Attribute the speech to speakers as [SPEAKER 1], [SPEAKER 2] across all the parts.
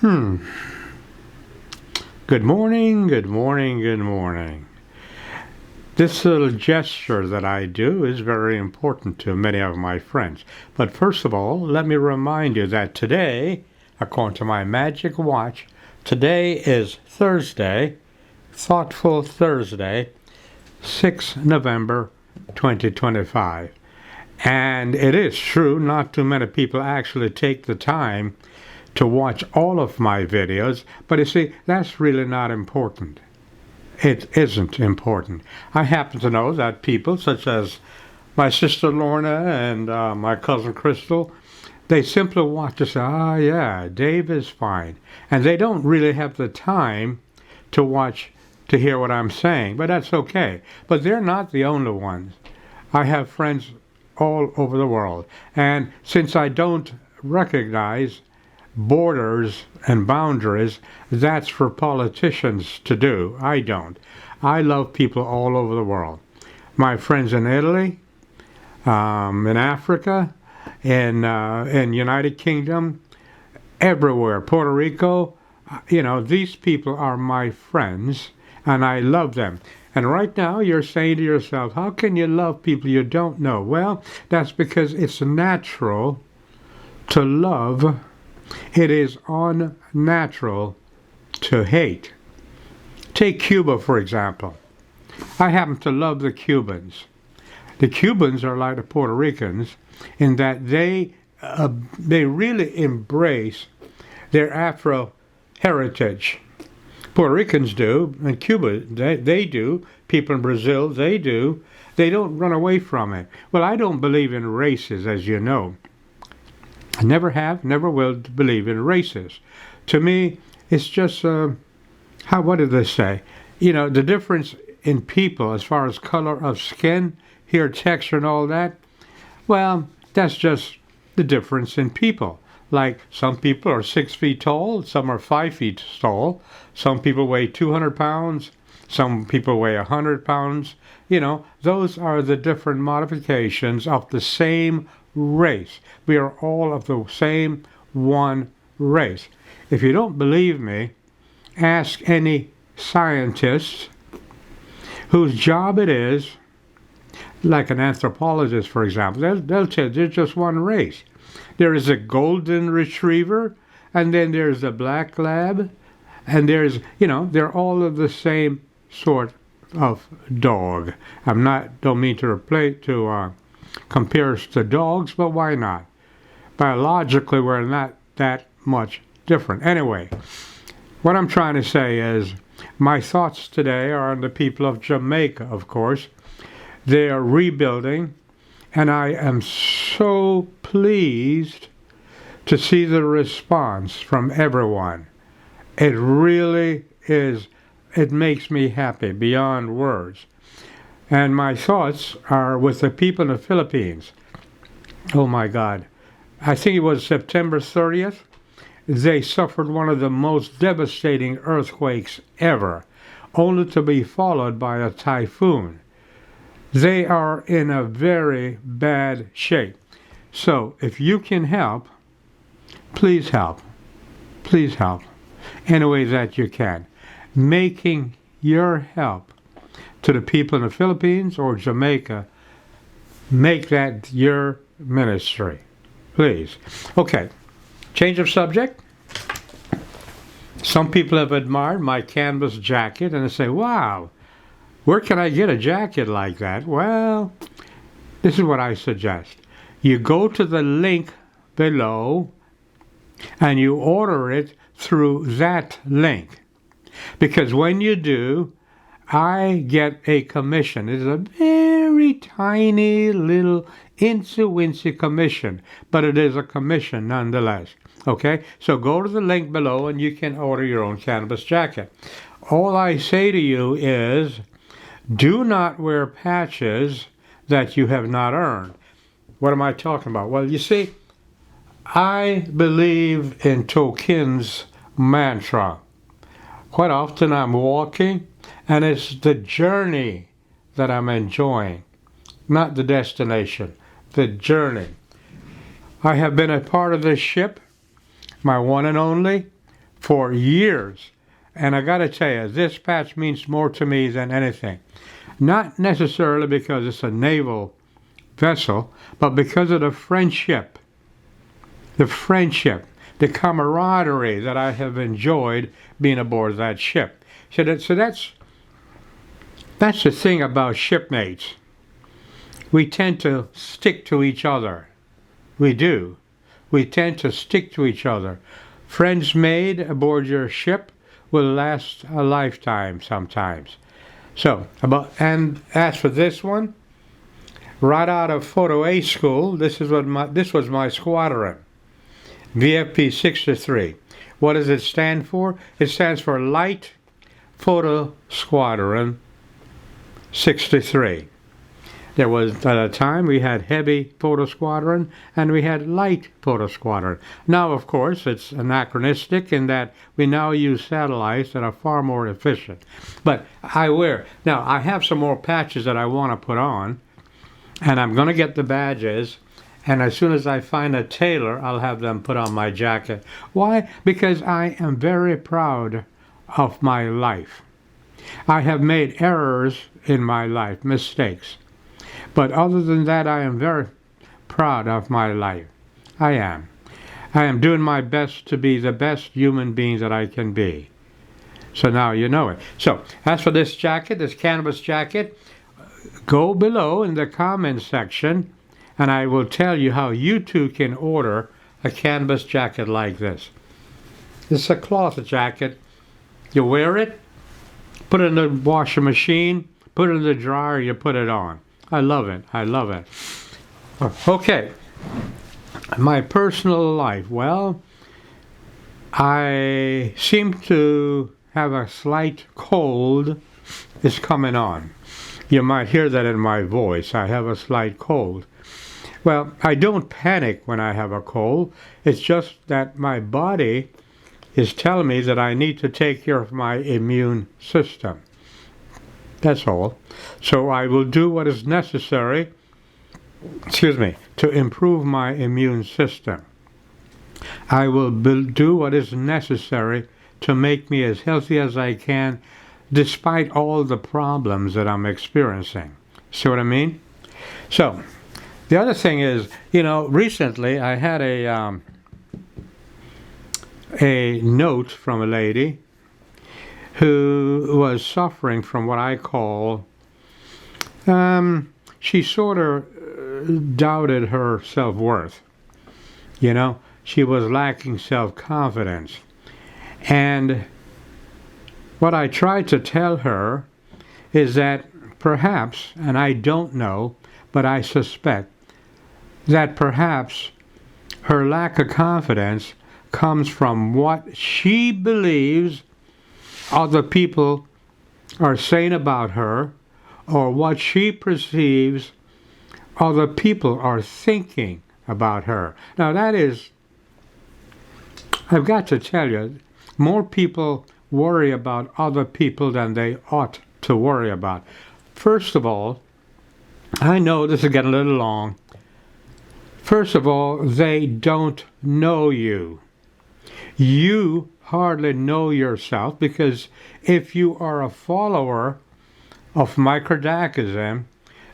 [SPEAKER 1] Hmm. Good morning, good morning, good morning. This little gesture that I do is very important to many of my friends. But first of all, let me remind you that today, according to my magic watch, today is Thursday, Thoughtful Thursday, 6 November 2025. And it is true, not too many people actually take the time to watch all of my videos, but you see, that's really not important. It isn't important. I happen to know that people such as my sister Lorna and my cousin Crystal, they simply watch and say, yeah, Dave is fine. And they don't really have the time to watch, to hear what I'm saying, but that's okay. But they're not the only ones. I have friends all over the world. And since I don't recognize borders and boundaries, that's for politicians to do. I don't. I love people all over the world. My friends in Italy, in Africa, in United Kingdom, everywhere, Puerto Rico, these people are my friends, and I love them. And right now you're saying to yourself, how can you love people you don't know? Well, that's because it's natural to love. It is unnatural to hate. Take Cuba, for example. I happen to love the Cubans. The Cubans are like the Puerto Ricans in that they really embrace their Afro heritage. Puerto Ricans do, and Cuba, they do. People in Brazil, they do. They don't run away from it. Well, I don't believe in races, as you know. I never have, never will believe in races. To me, it's just, what did they say? The difference in people as far as color of skin, hair texture and all that, well, that's just the difference in people. Like some people are 6 feet tall, some are 5 feet tall, some people weigh 200 pounds, some people weigh 100 pounds. Those are the different modifications of the same race. We are all of the same one race. If you don't believe me, ask any scientist whose job it is, like an anthropologist, for example. They'll tell you there's just one race. There is a golden retriever, and then there's a black lab, and they're all of the same sort of dog. Don't mean to compare us to dogs, but why not? Biologically, we're not that much different. Anyway, what I'm trying to say is my thoughts today are on the people of Jamaica, of course. They are rebuilding, and I am so pleased to see the response from everyone. It really is. It makes me happy beyond words. And my thoughts are with the people in the Philippines. Oh my God. I think it was September 30th. They suffered one of the most devastating earthquakes ever, only to be followed by a typhoon. They are in a very bad shape. So if you can help, please help. Please help. Any way that you can. Making your help to the people in the Philippines or Jamaica, make that your ministry. Please. Okay, change of subject. Some people have admired my canvas jacket and they say, wow, where can I get a jacket like that? Well, this is what I suggest. You go to the link below and you order it through that link. Because when you do, I get a commission. It's a very tiny little incy-wincy commission, but it is a commission nonetheless. Okay, so go to the link below and you can order your own canvas jacket. All I say to you is, do not wear patches that you have not earned. What am I talking about? Well, you see, I believe in Tolkien's mantra. Quite often I'm walking, and it's the journey that I'm enjoying, not the destination, the journey. I have been a part of this ship, my one and only, for years. And I got to tell you, this patch means more to me than anything. Not necessarily because it's a naval vessel, but because of the friendship, the camaraderie that I have enjoyed being aboard that ship. So that's the thing about shipmates. We tend to stick to each other. We do. We tend to stick to each other. Friends made aboard your ship will last a lifetime sometimes. So, and as for this one, right out of Photo A school, this was my squadron, VFP 63. What does it stand for? It stands for Light Photo Squadron 63. There was, at a time, we had heavy photo squadron and we had light photo squadron. Now, of course, it's anachronistic in that we now use satellites that are far more efficient. But now I have some more patches that I want to put on, and I'm going to get the badges, and as soon as I find a tailor, I'll have them put on my jacket. Why? Because I am very proud of my life. I have made errors in my life, mistakes. But other than that, I am very proud of my life. I am. I am doing my best to be the best human being that I can be. So now you know it. So, as for this jacket, this canvas jacket, go below in the comments section, and I will tell you how you too can order a canvas jacket like this. It's a cloth jacket. You wear it, put it in the washing machine, put it in the dryer, you put it on. I love it. I love it. Okay. My personal life. Well, I seem to have a slight cold. It's coming on. You might hear that in my voice. I have a slight cold. Well, I don't panic when I have a cold. It's just that my body is telling me that I need to take care of my immune system. That's all. So I will do what is necessary, to improve my immune system. I will do what is necessary to make me as healthy as I can, despite all the problems that I'm experiencing. See what I mean? So, the other thing is, recently I had a note from a lady who was suffering from what I call, she sort of doubted her self-worth. She was lacking self-confidence. And what I tried to tell her is that perhaps, and I don't know, but I suspect, that perhaps her lack of confidence comes from what she believes other people are saying about her, or what she perceives other people are thinking about her. Now I've got to tell you, more people worry about other people than they ought to worry about. First of all, I know this is getting a little long. First of all, they don't know you. You hardly know yourself, because if you are a follower of Microdacism,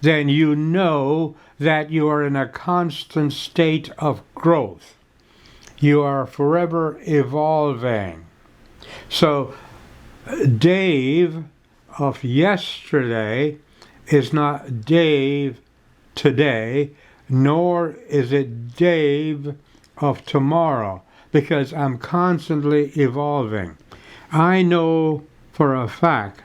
[SPEAKER 1] then you know that you are in a constant state of growth. You are forever evolving. So Dave of yesterday is not Dave today, nor is it Dave of tomorrow, because I'm constantly evolving. I know for a fact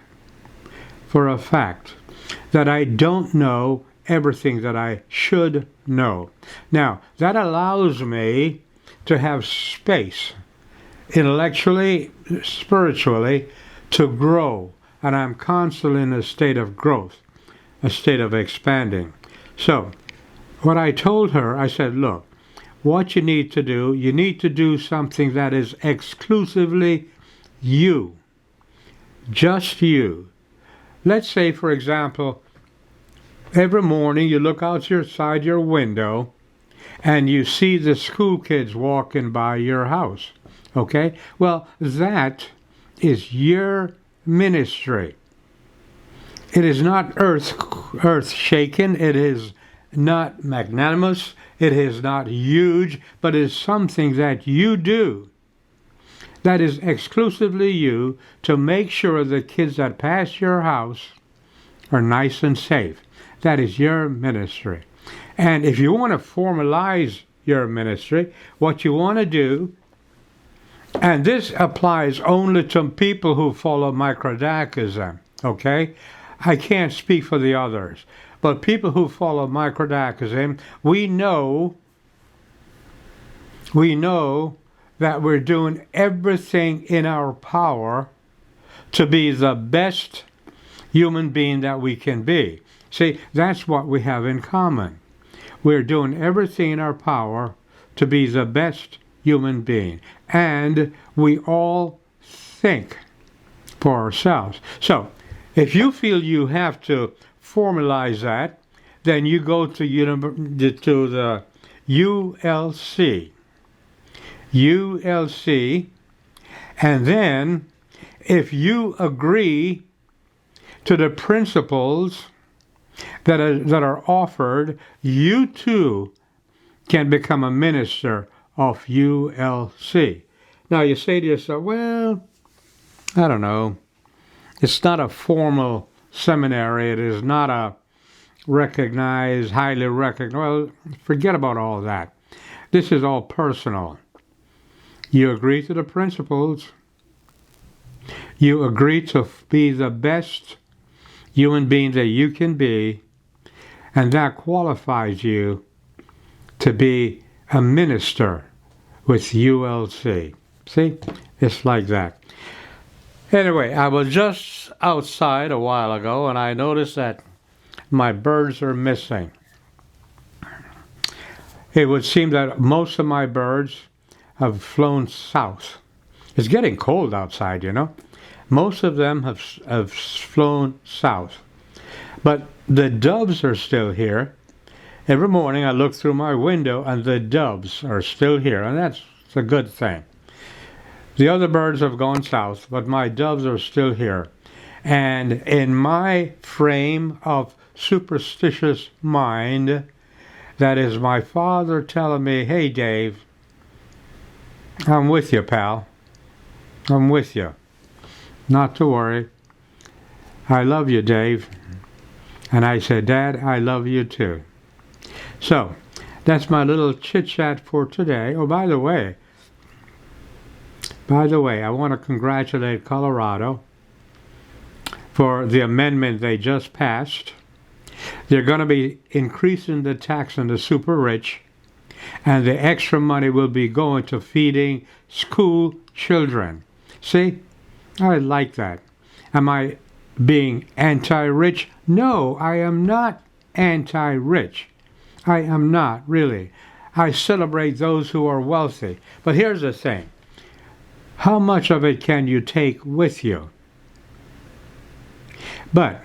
[SPEAKER 1] that I don't know everything that I should know. Now, that allows me to have space, intellectually, spiritually, to grow. And I'm constantly in a state of growth, a state of expanding. So, what I told her, I said, look, what you need to do something that is exclusively you. Just you. Let's say, for example, every morning you look outside your window and you see the school kids walking by your house. Okay? Well, that is your ministry. It is not earth shaken. It is not magnanimous. It is not huge, but it is something that you do. That is exclusively you, to make sure the kids that pass your house are nice and safe. That is your ministry. And if you want to formalize your ministry, what you want to do, and this applies only to people who follow Microdacism, okay? I can't speak for the others, but people who follow Microdacism, we know that we're doing everything in our power to be the best human being that we can be. See, that's what we have in common. We're doing everything in our power to be the best human being. And we all think for ourselves. So, if you feel you have to formalize that, then you go to the ULC. ULC, and then if you agree to the principles that are offered, you too can become a minister of ULC. Now you say to yourself, well, I don't know. It's not a formal seminary. It is not a recognized, highly recognized. Well, forget about all that. This is all personal. You agree to the principles. You agree to be the best human being that you can be, and that qualifies you to be a minister with ULC. See? It's like that. Anyway, I was just outside a while ago, and I noticed that my birds are missing. It would seem that most of my birds have flown south. It's getting cold outside, you know. Most of them have flown south. But the doves are still here. Every morning I look through my window and the doves are still here, and that's a good thing. The other birds have gone south, but my doves are still here. And in my frame of superstitious mind, that is my father telling me, hey Dave, I'm with you, pal. I'm with you. Not to worry. I love you, Dave. And I said, Dad, I love you too. So, that's my little chit-chat for today. Oh, by the way, I want to congratulate Colorado for the amendment they just passed. They're going to be increasing the tax on the super rich, and the extra money will be going to feeding school children. See? I like that. Am I being anti-rich? No, I am not anti-rich. I am not, really. I celebrate those who are wealthy. But here's the thing. How much of it can you take with you? But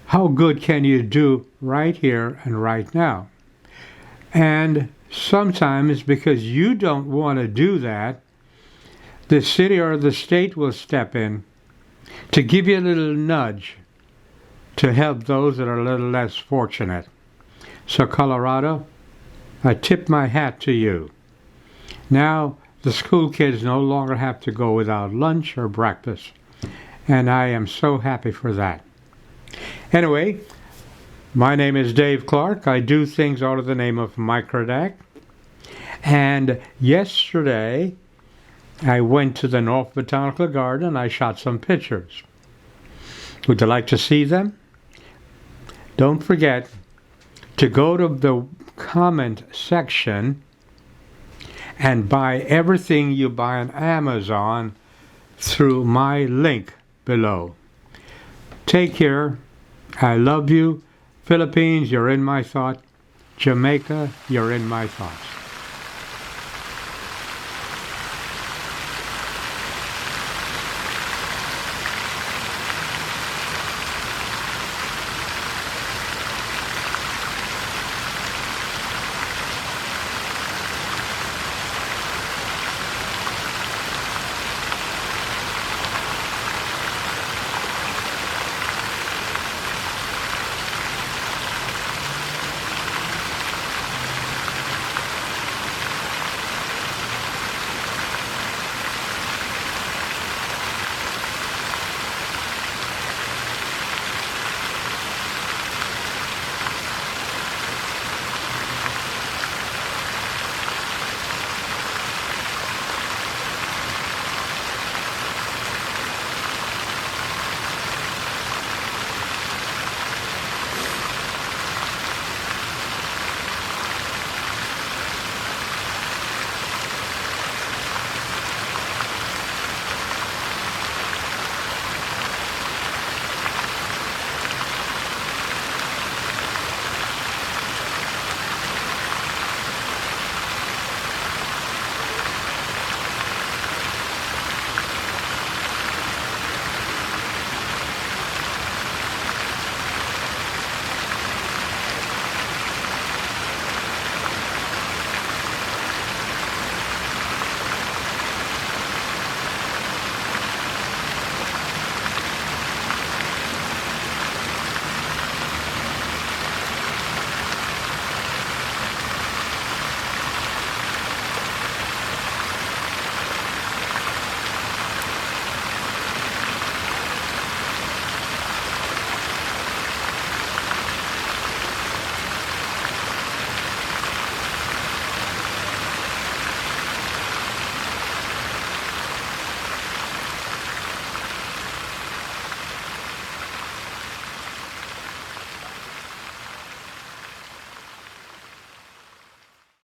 [SPEAKER 1] how good can you do right here and right now? And sometimes, because you don't want to do that, the city or the state will step in to give you a little nudge to help those that are a little less fortunate. So Colorado, I tip my hat to you. Now the school kids no longer have to go without lunch or breakfast, and I am so happy for that. Anyway, my name is Dave Clark. I do things out of the name of Microdac. And yesterday, I went to the North Botanical Garden and I shot some pictures. Would you like to see them? Don't forget to go to the comment section and buy everything you buy on Amazon through my link below. Take care. I love you. Philippines, you're in my thought. Jamaica, you're in my thoughts.